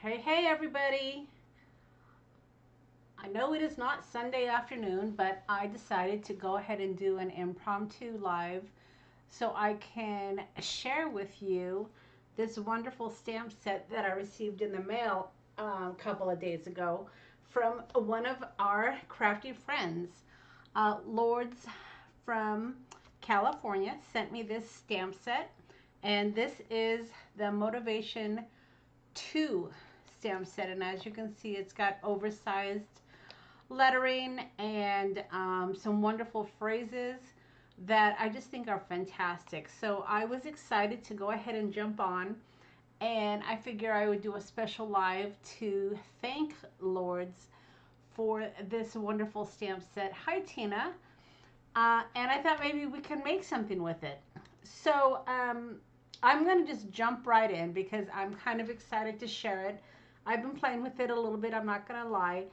Hey, hey, everybody. I know it is not Sunday afternoon, but I decided to go ahead and do an impromptu live so I can share with you this wonderful stamp set that I received in the mail a couple of days ago from one of our crafty friends. Lourdes from California sent me this stamp set, and this is the Motivation 2 stamp set, and as you can see, it's got oversized lettering and some wonderful phrases that I just think are fantastic. So I was excited to go ahead and jump on, and I figure I would do a special live to thank Lourdes for this wonderful stamp set. Hi, Tina. And I thought maybe we can make something with it. So I'm going to just jump right in because I'm kind of excited to share it. I've been playing with it a little bit, I'm not going to lie.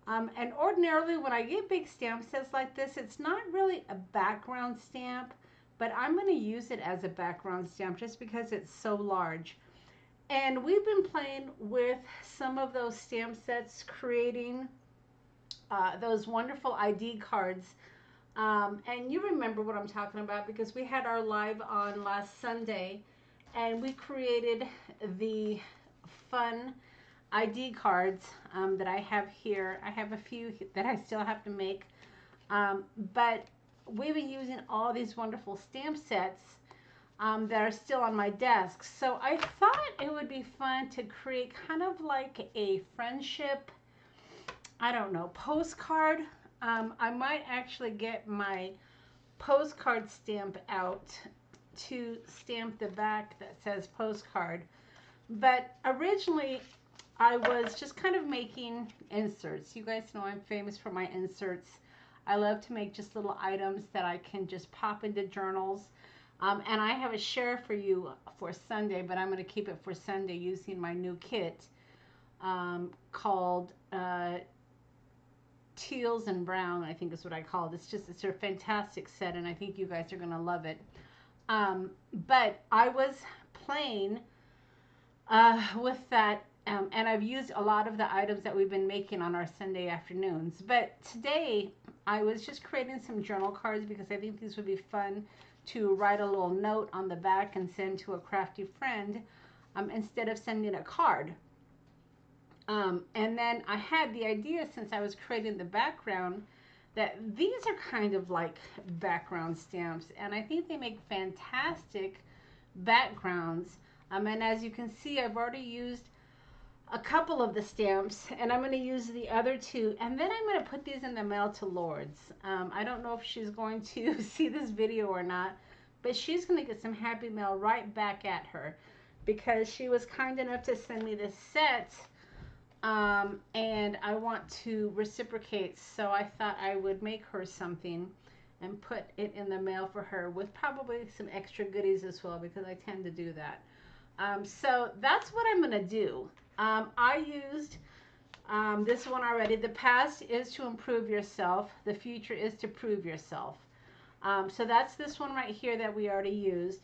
And ordinarily when I get big stamp sets like this, it's not really a background stamp, but I'm going to use it as a background stamp just because it's so large. And we've been playing with some of those stamp sets, creating those wonderful ID cards. And you remember what I'm talking about because we had our live on last Sunday and we created the fun ID cards that I have here. I have a few that I still have to make, but we've been using all these wonderful stamp sets that are still on my desk. So I thought it would be fun to create kind of like a friendship, I don't know, postcard. I might actually get my postcard stamp out to stamp the back that says postcard. But originally I was just kind of making inserts. You guys know I'm famous for my inserts. I love to make just little items that I can just pop into journals. And I have a share for you for Sunday, but I'm going to keep it for Sunday using my new kit called Teals and Brown, I think is what I call it. It's a fantastic set, and I think you guys are going to love it. But I was playing with that. And I've used a lot of the items that we've been making on our Sunday afternoons. But today, I was just creating some journal cards because I think these would be fun to write a little note on the back and send to a crafty friend instead of sending a card. And then I had the idea, since I was creating the background, that these are kind of like background stamps. And I think they make fantastic backgrounds. And as you can see, I've already used a couple of the stamps, and I'm going to use the other two, and then I'm going to put these in the mail to Lourdes. I don't know if she's going to see this video or not, but she's going to get some happy mail right back at her because she was kind enough to send me this set, and I want to reciprocate, so I thought I would make her something and put it in the mail for her with probably some extra goodies as well because I tend to do that. So that's what I'm going to do. I used this one already. The past is to improve yourself. The future is to prove yourself. So that's this one right here that we already used.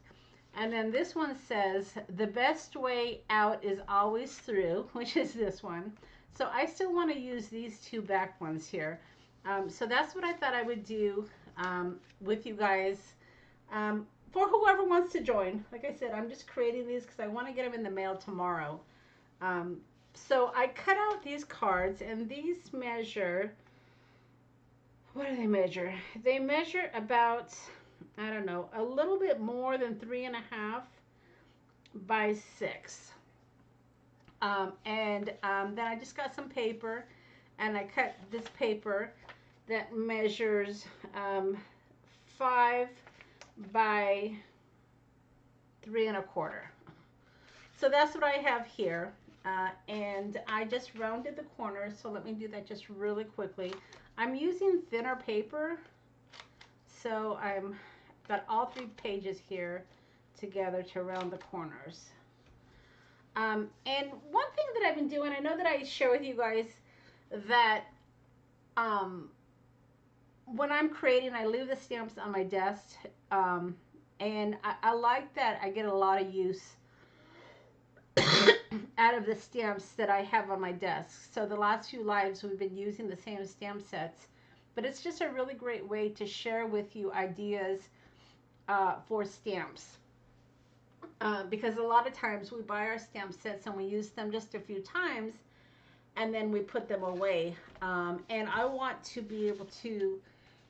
And then this one says, the best way out is always through, which is this one. So I still want to use these two back ones here. So that's what I thought I would do with you guys. For whoever wants to join. Like I said, I'm just creating these because I want to get them in the mail tomorrow. So I cut out these cards, and these measure, what do they measure? They measure about, I don't know, a little bit more than 3.5 by 6. Then I just got some paper, and I cut this paper that measures 5 by 3.25. So that's what I have here, and I just rounded the corners, so let me do that just really quickly. I'm using thinner paper, so I'm got all 3 pages here together to round the corners. And one thing that I've been doing, I know that I share with you guys that when I'm creating, I leave the stamps on my desk, and I like that I get a lot of use out of the stamps that I have on my desk. So the last few lives we've been using the same stamp sets, but it's just a really great way to share with you ideas for stamps. Because a lot of times we buy our stamp sets and we use them just a few times and then we put them away. And I want to be able to,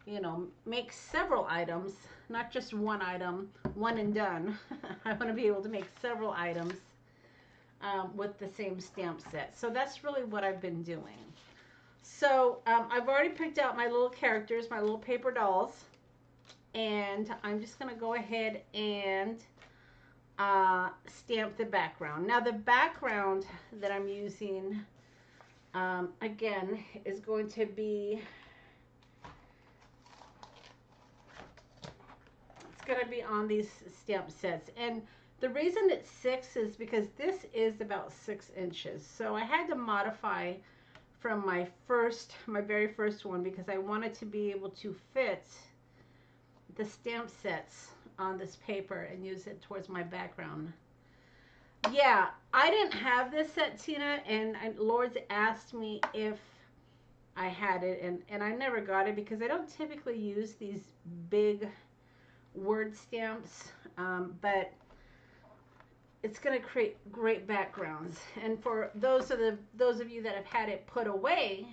you know, make several items, not just one item, one and done. I want to be able to make several items with the same stamp set. So that's really what I've been doing. So I've already picked out my little characters, my little paper dolls, and I'm just going to go ahead and stamp the background. Now the background that I'm using, again, is going to be, it's going to be on these stamp sets. And the reason it's 6 is because this is about 6 inches. So I had to modify from my very first one because I wanted to be able to fit the stamp sets on this paper and use it towards my background. Yeah, I didn't have this set, Tina, and Lord's asked me if I had it, and I never got it because I don't typically use these big word stamps, but it's going to create great backgrounds. And for those of you that have had it put away,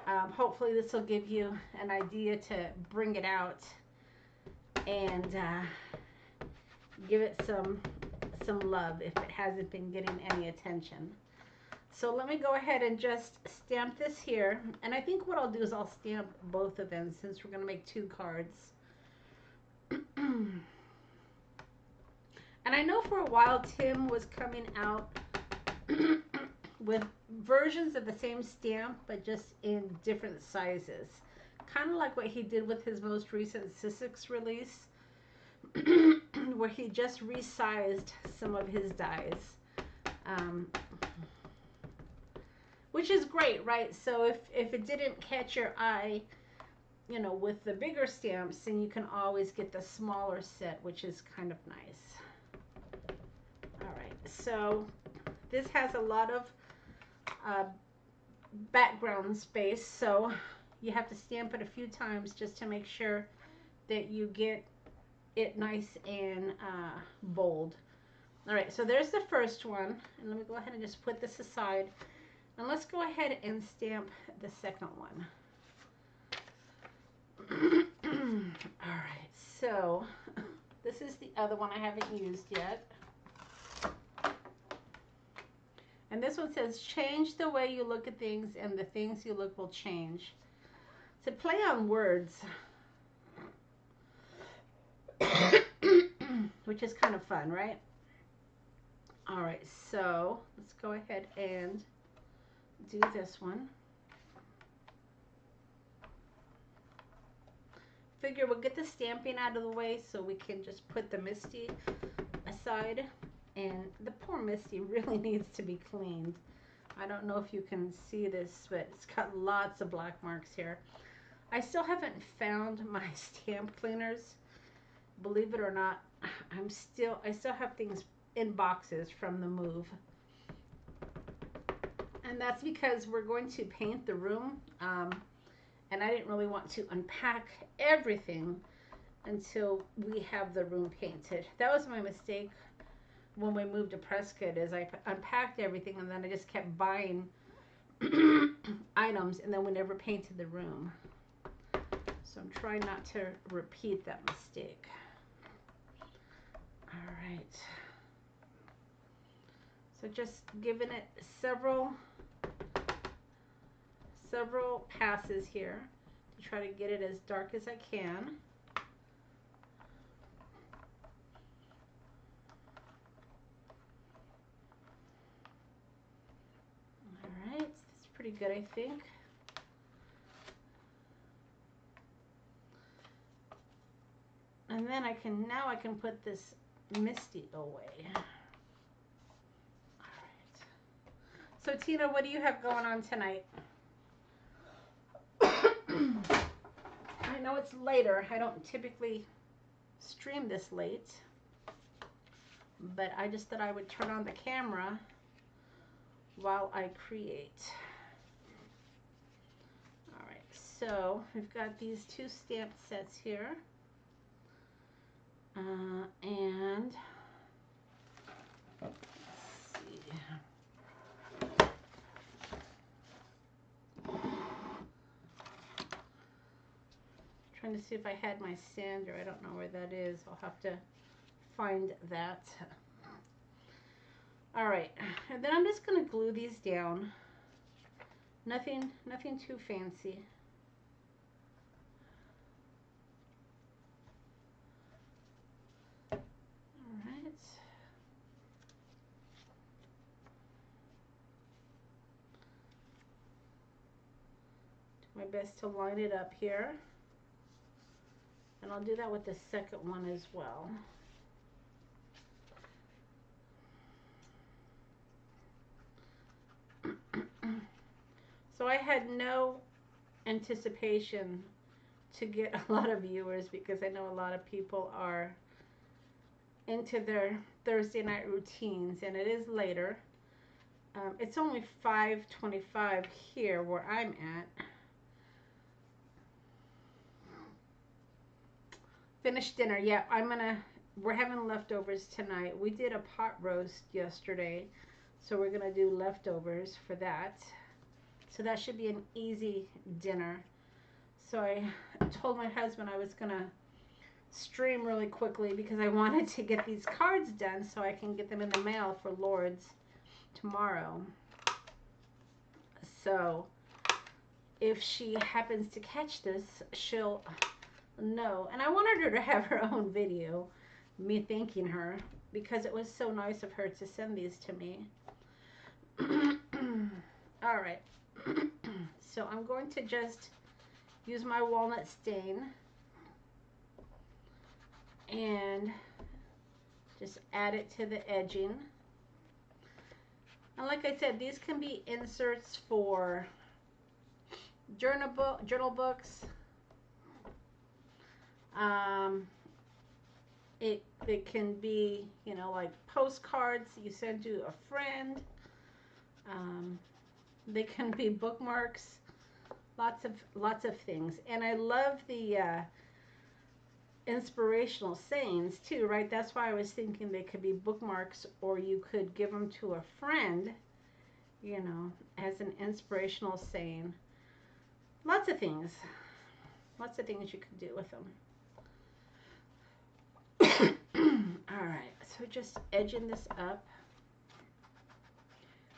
hopefully this will give you an idea to bring it out and give it some love if it hasn't been getting any attention. So let me go ahead and just stamp this here. And I think what I'll do is I'll stamp both of them since we're going to make 2 cards. And I know for a while Tim was coming out with versions of the same stamp, but just in different sizes. Kind of like what he did with his most recent Sizzix release, where he just resized some of his dies. Which is great, right? So if it didn't catch your eye, you know, with the bigger stamps, then you can always get the smaller set, which is kind of nice. All right, so this has a lot of background space, so you have to stamp it a few times just to make sure that you get it nice and bold. All right, so there's the first one, and let me go ahead and just put this aside, and let's go ahead and stamp the second one. All right, so this is the other one I haven't used yet. And this one says, change the way you look at things and the things you look will change. It's a play on words, which is kind of fun, right? All right, so let's go ahead and do this one. Figure we'll get the stamping out of the way so we can just put the Misty aside. And the poor Misty really needs to be cleaned. I don't know if you can see this, but it's got lots of black marks here. I still haven't found my stamp cleaners. Believe it or not, I still have things in boxes from the move. And that's because we're going to paint the room. And I didn't really want to unpack everything until we have the room painted. That was my mistake when we moved to Prescott, is I unpacked everything and then I just kept buying items and then we never painted the room. So I'm trying not to repeat that mistake. All right. So just giving it several passes here to try to get it as dark as I can. All right, that's pretty good, I think. And then now I can put this Misty away. All right. So Tina, what do you have going on tonight? I know it's later. I don't typically stream this late, but I just thought I would turn on the camera while I create. All right, so we've got these 2 stamp sets here. And let's see. Trying to see if I had my sander. I don't know where that is. I'll have to find that. All right, and then I'm just going to glue these down. Nothing too fancy. My best to line it up here, and I'll do that with the second one as well. So I had no anticipation to get a lot of viewers because I know a lot of people are into their Thursday night routines, and it is later. It's only 5:25 here where I'm at. Finished dinner. Yeah, we're having leftovers tonight. We did a pot roast yesterday, so we're gonna do leftovers for that. So that should be an easy dinner. So I told my husband I was gonna stream really quickly because I wanted to get these cards done so I can get them in the mail for Lourdes tomorrow. So if she happens to catch this, she'll know. And I wanted her to have her own video, me thanking her, because it was so nice of her to send these to me. All right. So I'm going to just use my walnut stain and just add it to the edging. And like I said, these can be inserts for journal books. It can be, you know, like postcards you send to a friend. They can be bookmarks. Lots of things. And I love the inspirational sayings too, right? That's why I was thinking they could be bookmarks, or you could give them to a friend, you know, as an inspirational saying. Lots of things you could do with them. All right, so just edging this up.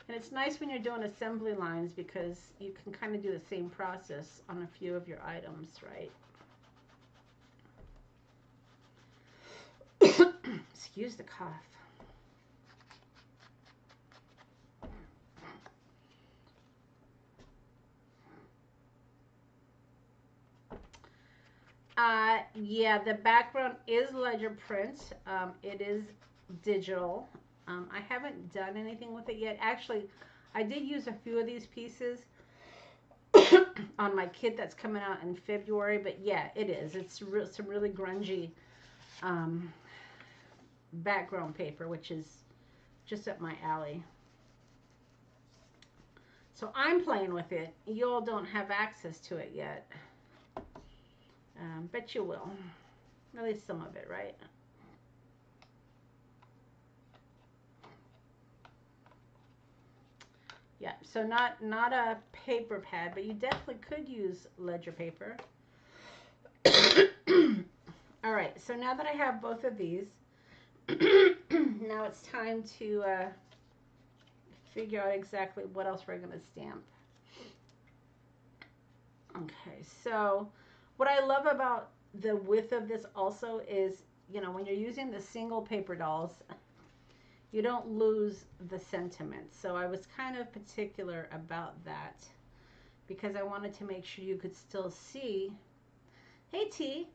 And it's nice when you're doing assembly lines because you can kind of do the same process on a few of your items, right? Excuse the cough. Yeah, the background is ledger print. It is digital. I haven't done anything with it yet. Actually, I did use a few of these pieces on my kit that's coming out in February. But yeah, it is. It's some really grungy background paper, which is just up my alley. So I'm playing with it. You all don't have access to it yet. But you will. At least some of it, right? Yeah, so not a paper pad, but you definitely could use ledger paper. All right, so now that I have both of these, now it's time to figure out exactly what else we're going to stamp. Okay, so what I love about the width of this also is, you know, when you're using the single paper dolls, you don't lose the sentiment. So I was kind of particular about that because I wanted to make sure you could still see. Hey T,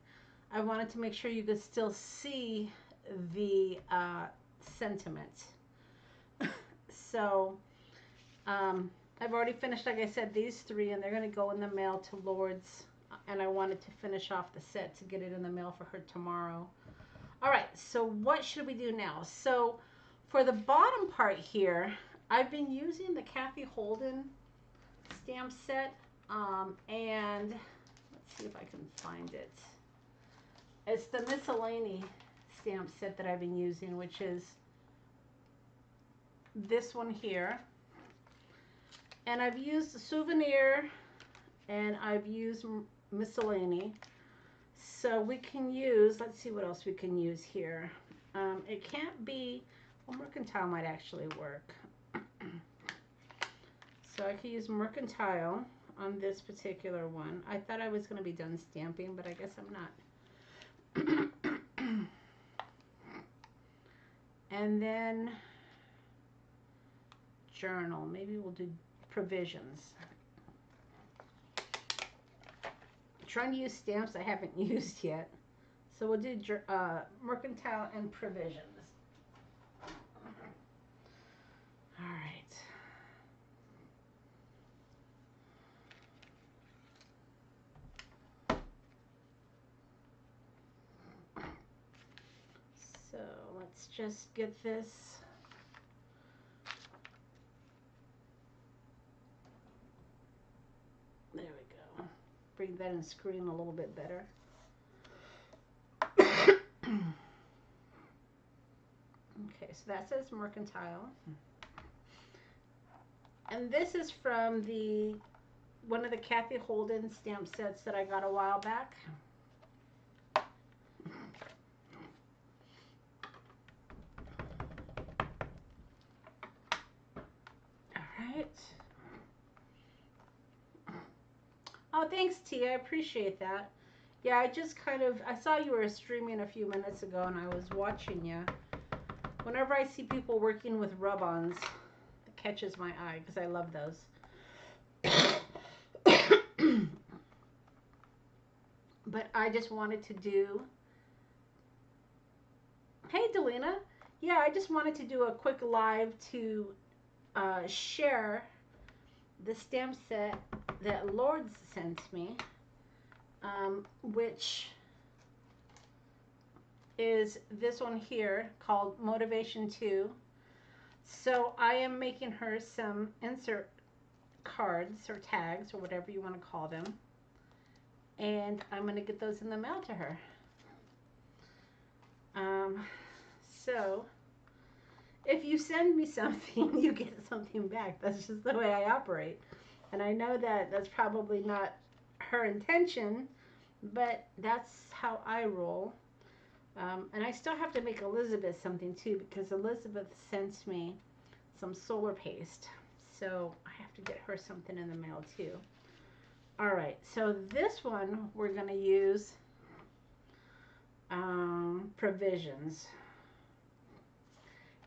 I wanted to make sure you could still see the sentiment. So I've already finished, like I said, these 3, and they're going to go in the mail to Lourdes. And I wanted to finish off the set to get it in the mail for her tomorrow. All right, so what should we do now? So for the bottom part here, I've been using the Kathy Holden stamp set, and let's see if I can find it. It's the miscellany stamp set that I've been using, which is this one here. And I've used the souvenir and I've used miscellany. So we can use, let's see what else we can use here. It can't be, well, mercantile might actually work. So I could use mercantile on this particular one. I thought I was going to be done stamping, but I guess I'm not. And then journal. Maybe we'll do provisions. I'm trying to use stamps I haven't used yet. So we'll do mercantile and provisions. All right. So let's just get this. There we go. Bring that in screen a little bit better. Okay, so that says mercantile. And this is from one of the Kathy Holden stamp sets that I got a while back. Alright. Oh, thanks, T. I appreciate that. Yeah, I saw you were streaming a few minutes ago and I was watching you. Whenever I see people working with rub-ons, it catches my eye because I love those. But I just wanted to do... Hey, Delina. Yeah, I just wanted to do a quick live to share the stamp set that Lord sent me, which is this one here called Motivation 2. So I am making her some insert cards or tags or whatever you want to call them. And I'm going to get those in the mail to her. So if you send me something, you get something back. That's just the way I operate. And I know that that's probably not her intention, but that's how I roll. And I still have to make Elizabeth something too, because Elizabeth sent me some solar paste. So I have to get her something in the mail too. All right, so this one we're going to use provisions.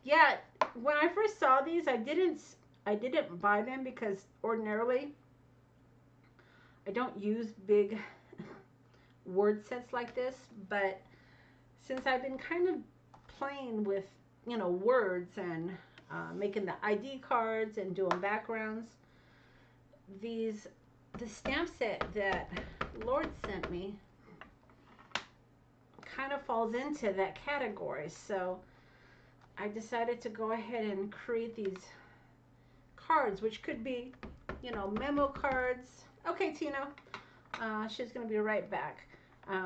Yeah, when I first saw these, I didn't buy them because ordinarily I don't use big word sets like this, but since I've been kind of playing with, you know, words and making the ID cards and doing backgrounds, the stamp set that Lord sent me kind of falls into that category. So I decided to go ahead and create these cards, which could be, you know, memo cards. Okay, Tina, she's going to be right back.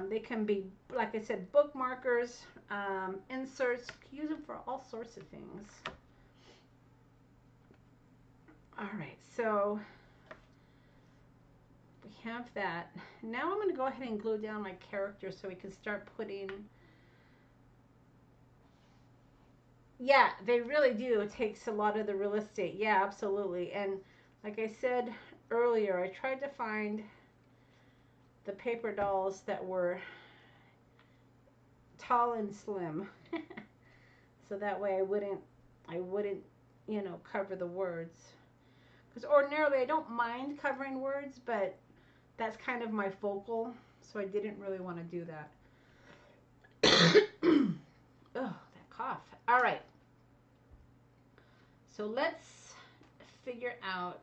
They can be, like I said, bookmarkers, inserts. You can use them for all sorts of things. All right, so we have that. Now I'm going to go ahead and glue down my character so we can start putting... Yeah, they really do. It takes a lot of the real estate. Yeah, absolutely. And like I said earlier, I tried to find the paper dolls that were tall and slim. So that way I wouldn't, you know, cover the words. Because ordinarily I don't mind covering words, but that's kind of my focal, so I didn't really want to do that. Oh, that cough. All right. So let's figure out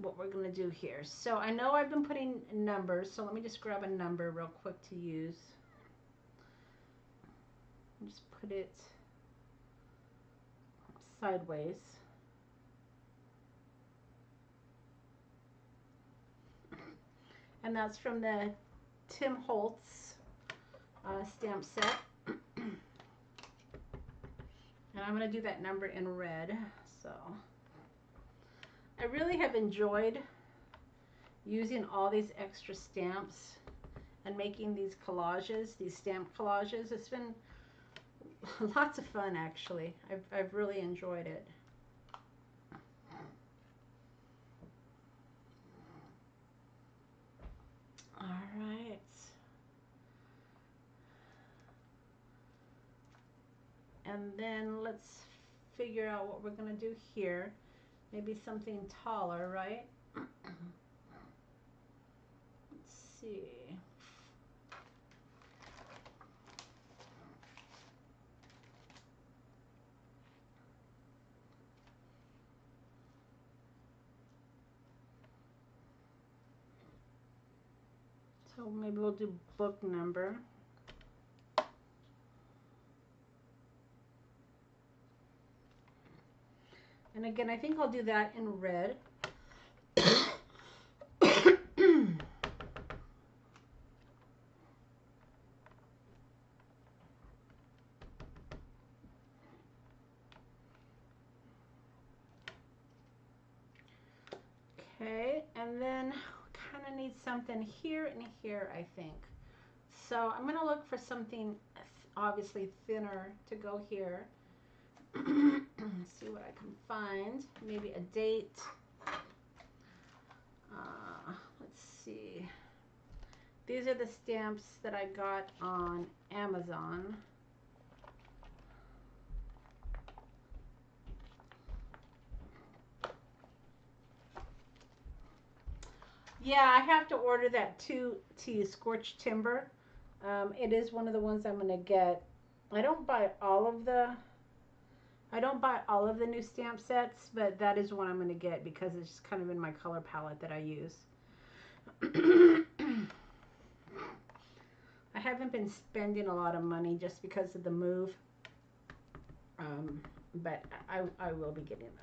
what we're going to do here. So I know I've been putting numbers, so let me just grab a number real quick to use. Just put it sideways. And that's from the Tim Holtz stamp set. And I'm going to do that number in red. So I really have enjoyed using all these extra stamps and making these collages, these stamp collages. It's been lots of fun, actually. I've really enjoyed it. All right. And then let's figure out what we're going to do here. Maybe something taller, right? Let's see. So maybe we'll do book number. And again, I think I'll do that in red. Okay, and then kind of need something here and here, I think. So I'm going to look for something obviously thinner to go here. See what I can find. Maybe a date. Let's see. These are the stamps that I got on Amazon. Yeah, I have to order that 2T Scorched Timber. It is one of the ones I'm going to get. I don't buy all of the new stamp sets, but that is one I'm going to get because it's just kind of in my color palette that I use. I haven't been spending a lot of money just because of the move, but I will be getting that.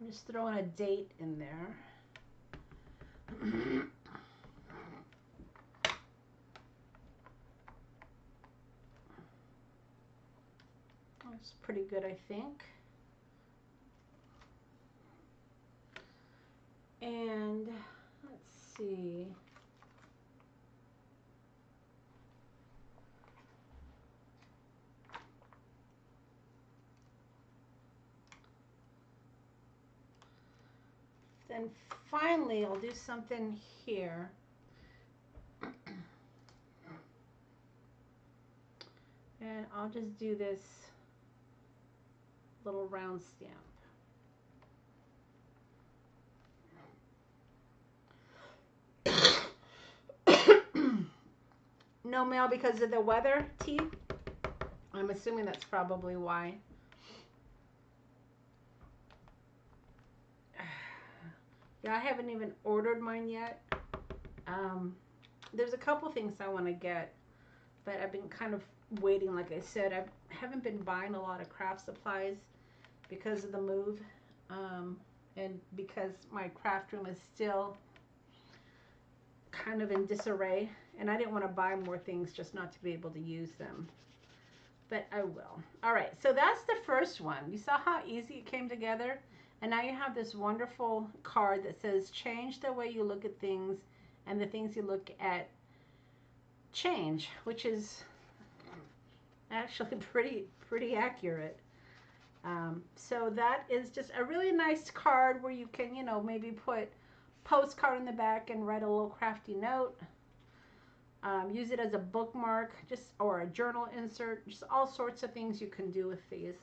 I'm just throwing a date in there. That's pretty good, I think. And let's see. Then finally, I'll do something here. And I'll just do this little round stamp. No mail because of the weather, T. I'm assuming that's probably why. Yeah, I haven't even ordered mine yet. There's a couple things I want to get, but I've been kind of waiting. Like I said, I haven't been buying a lot of craft supplies because of the move, and because my craft room is still kind of in disarray, and I didn't want to buy more things just not to be able to use them, but I will. All right, so that's the first one. You saw how easy it came together, and now you have this wonderful card that says change the way you look at things and the things you look at change, which is actually pretty accurate. So that is just a really nice card where you can, you know, maybe put postcard in the back and write a little crafty note. Use it as a bookmark, or a journal insert, just all sorts of things you can do with these.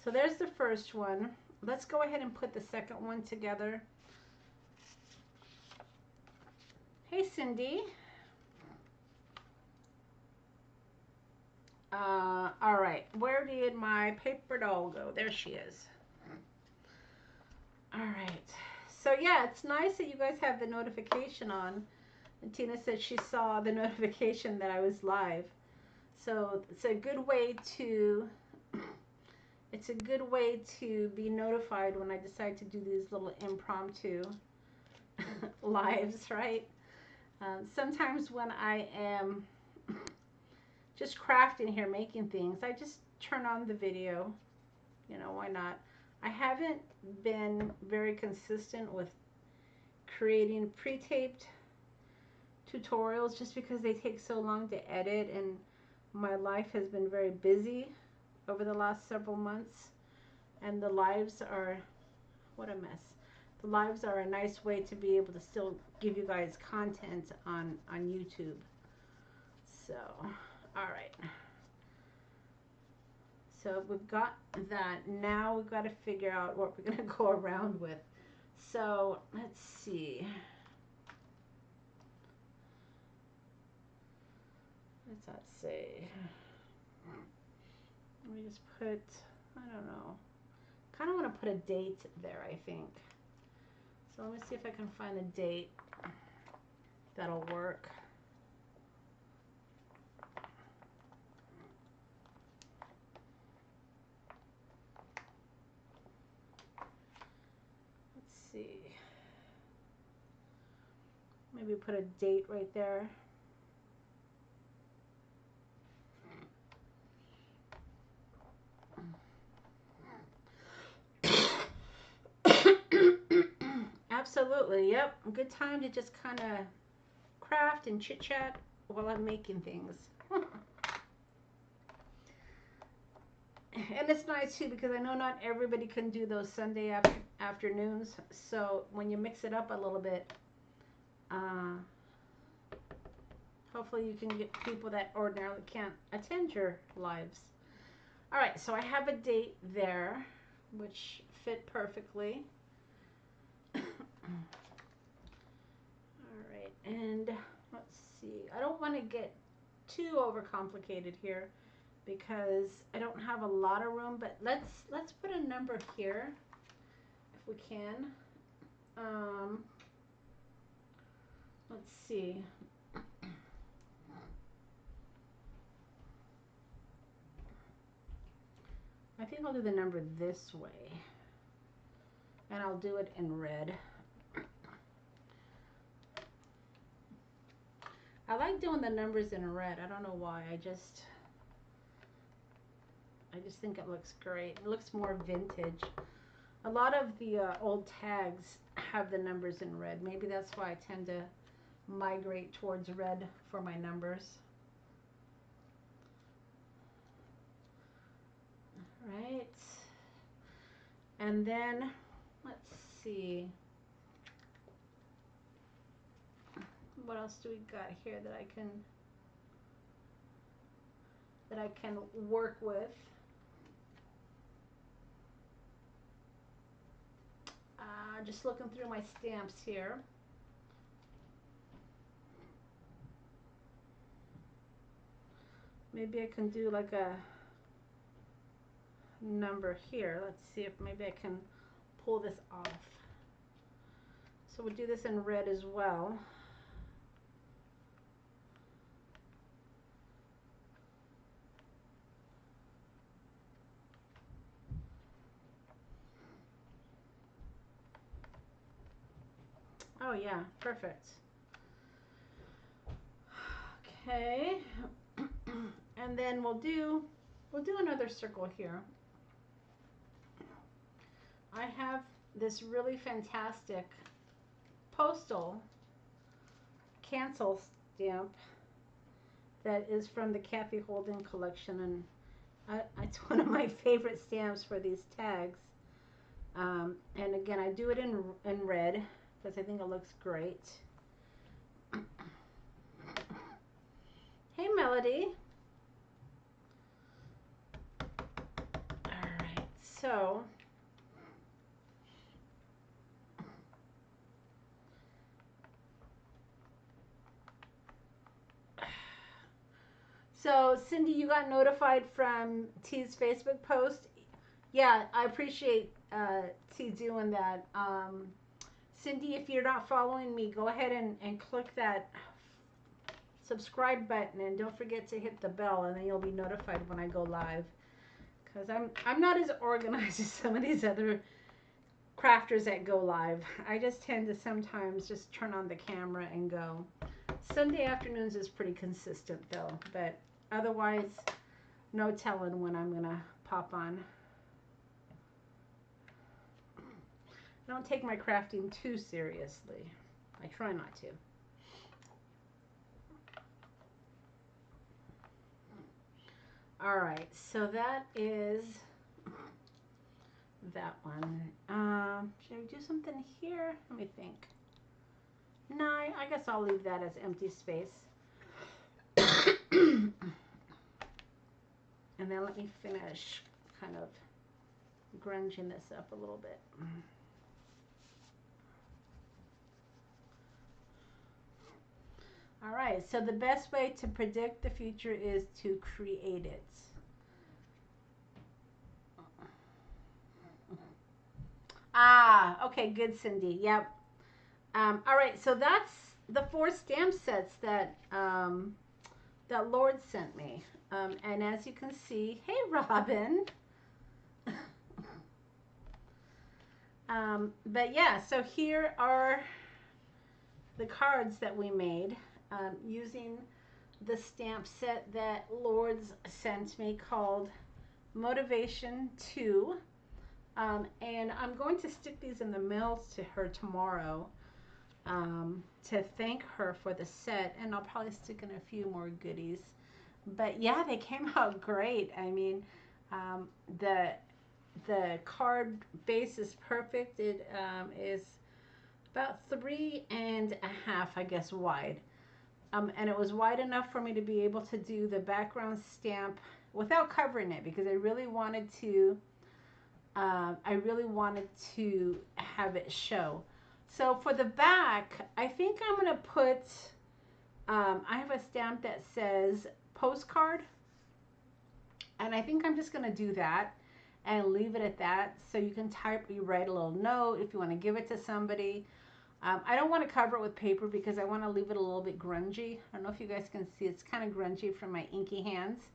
So there's the first one. Let's go ahead and put the second one together. Hey, Cindy. All right, where did my paper doll go? There she is. All right. So yeah, it's nice that you guys have the notification on. And Tina said she saw the notification that I was live. So it's a good way to be notified when I decide to do these little impromptu lives, right? Sometimes when I am just crafting here, making things, I just turn on the video. You know, why not? I haven't been very consistent with creating pre-taped tutorials just because they take so long to edit, and my life has been very busy over the last several months, and the lives are, what a mess. The lives are a nice way to be able to still give you guys content on YouTube. So, all right. So we've got that. Now we've got to figure out what we're going to go around with. So let's see. What's that say? Let me just put, I don't know. Kind of want to put a date there, I think. So let me see if I can find a date that'll work. Let's see. Maybe put a date right there. Absolutely, yep. A good time to just kind of craft and chit chat while I'm making things. And it's nice too because I know not everybody can do those Sunday afternoons. So when you mix it up a little bit, hopefully you can get people that ordinarily can't attend your lives. All right, so I have a date there, which fit perfectly. All right, and let's see. I don't want to get too overcomplicated here because I don't have a lot of room, but let's put a number here if we can. Let's see. I think I'll do the number this way, and I'll do it in red. I like doing the numbers in red. I don't know why. I just think it looks great. It looks more vintage. A lot of the old tags have the numbers in red. Maybe that's why I tend to migrate towards red for my numbers. Right. And then let's see. What else do we got here that I can work with? Just looking through my stamps here. Maybe I can do like a number here. Let's see if maybe I can pull this off. So we'll do this in red as well. Oh yeah, perfect. Okay. And then we'll do another circle here. I have this really fantastic postal cancel stamp that is from the Kathy Holden collection, and it's one of my favorite stamps for these tags. And again, I do it in red because I think it looks great. Hey, Melody. All right, so So, Cindy, you got notified from T's Facebook post. Yeah, I appreciate T doing that. Cindy, if you're not following me, go ahead and click that subscribe button, and don't forget to hit the bell, and then you'll be notified when I go live. Because I'm not as organized as some of these other crafters that go live. I just tend to sometimes just turn on the camera and go. Sunday afternoons is pretty consistent though, but otherwise, no telling when I'm gonna pop on. I don't take my crafting too seriously. I try not to. All right, so that is that one. Should I do something here? Let me think. No, I guess I'll leave that as empty space. And then let me finish kind of grunging this up a little bit. All right, so the best way to predict the future is to create it. Ah, okay, good, Cindy. Yep. All right, so that's the 4 stamp sets that that Lord sent me. And as you can see, hey, Robin. But yeah, so here are the cards that we made using the stamp set that Lord's sent me called Motivation 2. And I'm going to stick these in the mail to her tomorrow to thank her for the set, and I'll probably stick in a few more goodies. But yeah, they came out great. I mean, the card base is perfect. It is about 3.5, I guess, wide. And it was wide enough for me to be able to do the background stamp without covering it, because I really wanted to have it show. So for the back, I think I'm going to put, I have a stamp that says postcard. And I think I'm just going to do that and leave it at that. So you can write a little note if you want to give it to somebody. I don't want to cover it with paper because I want to leave it a little bit grungy. I don't know if you guys can see, it's kind of grungy from my inky hands,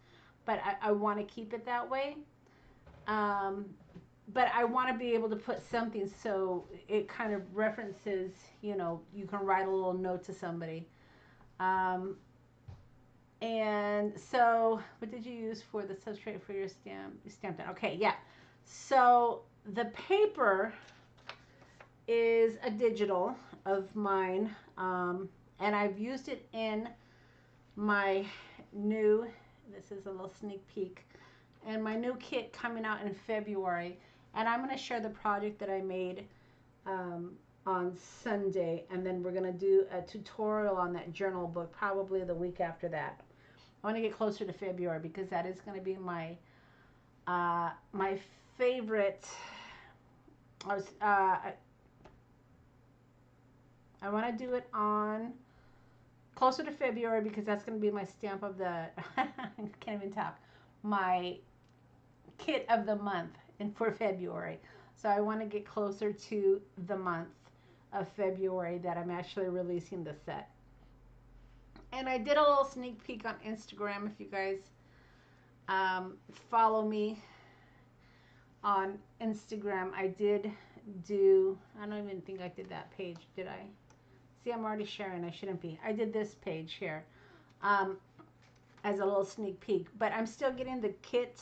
but I want to keep it that way. But I want to be able to put something so it kind of references, you know, you can write a little note to somebody. And so, what did you use for the substrate for your stamp? Okay, yeah. So the paper is a digital of mine, and I've used it in my new, this is a little sneak peek, and my new kit coming out in February. And I'm going to share the project that I made on Sunday, and then we're going to do a tutorial on that journal book probably the week after that. I want to get closer to February because that is going to be my my favorite. I want to do it on closer to February because that's going to be my stamp of the I can't even talk, my kit of the month and for February. So I want to get closer to the month of February that I'm actually releasing the set. And I did a little sneak peek on Instagram. If you guys follow me on Instagram, I did do, I don't even think I did that page, did I? See, I'm already sharing. I shouldn't be. I did this page here as a little sneak peek. But I'm still getting the kit.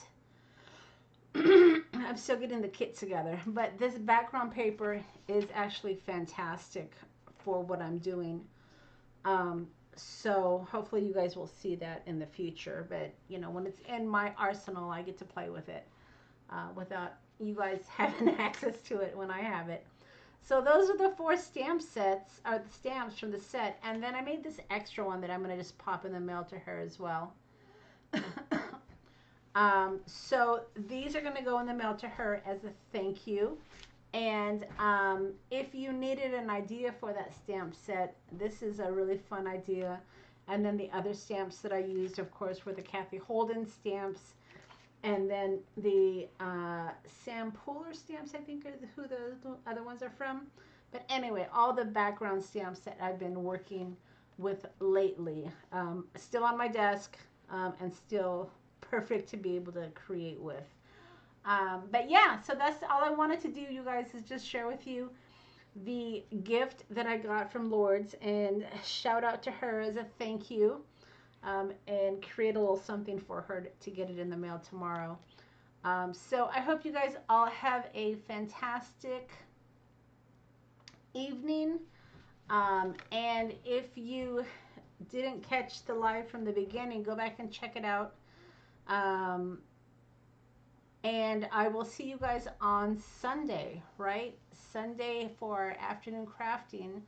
I'm still getting the kit together. But this background paper is actually fantastic for what I'm doing. So hopefully you guys will see that in the future. But, you know, when it's in my arsenal, I get to play with it without you guys having access to it when I have it. So those are the 4 stamp sets, or the stamps from the set. And then I made this extra one that I'm going to just pop in the mail to her as well. So these are going to go in the mail to her as a thank you. And if you needed an idea for that stamp set, this is a really fun idea. And then the other stamps that I used, of course, were the Kathy Holden stamps. And then the Sam Pooler stamps, I think, are who the other ones are from. But anyway, all the background stamps that I've been working with lately. Still on my desk, and still perfect to be able to create with. But yeah, so that's all I wanted to do, you guys, is just share with you the gift that I got from Lourdes and shout out to her as a thank you, and create a little something for her to get it in the mail tomorrow. So I hope you guys all have a fantastic evening. And if you didn't catch the live from the beginning, go back and check it out. And I will see you guys on Sunday, right? Sunday for afternoon crafting.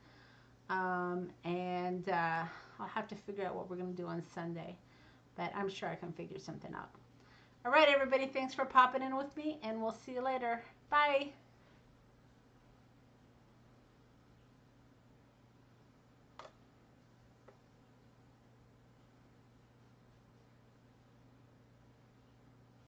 And I'll have to figure out what we're going to do on Sunday. But I'm sure I can figure something out. All right, everybody. Thanks for popping in with me. And we'll see you later. Bye.